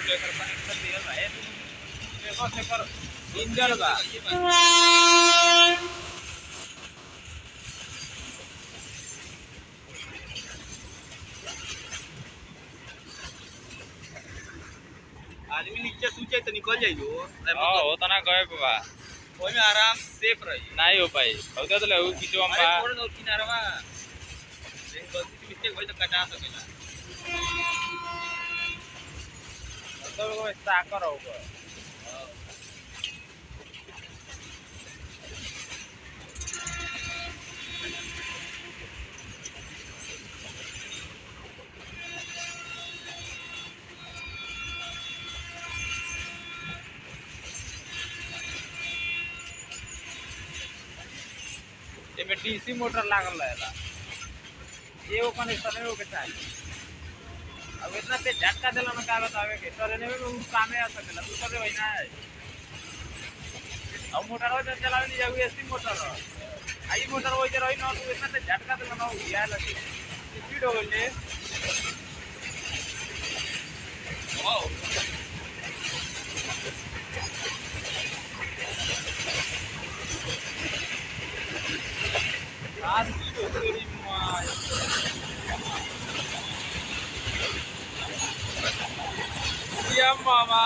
लेकर कनेक्ट कर दिया भाई देखो से कर इंजन बा आदमी नीचे सूचे तो निकल जाइयो हां होता ना गए बा ओय में आराम सेफ रही नहीं हो पाई होता तो लहू किचो हम बा थोड़ा और किनारवा लेकिन गलती से मिस्टेक होई तो कटा सकेला तो वो साकर होगा एमे डीसी मोटर लागल रहेला ये वो कनेक्शन है वो के चाहिए अब इतना ते झटका देला ना का बतावे के ट्रेन में वो कामे आ सकेला तू करे वही ना है अब मोटर हो चलावे नहीं जाऊ एसी मोटर आई मोटर हो जे रही ना तू इतना ते झटका देला ना या लगी स्पीड हो गई वाओ आज की तेरी मां या मामा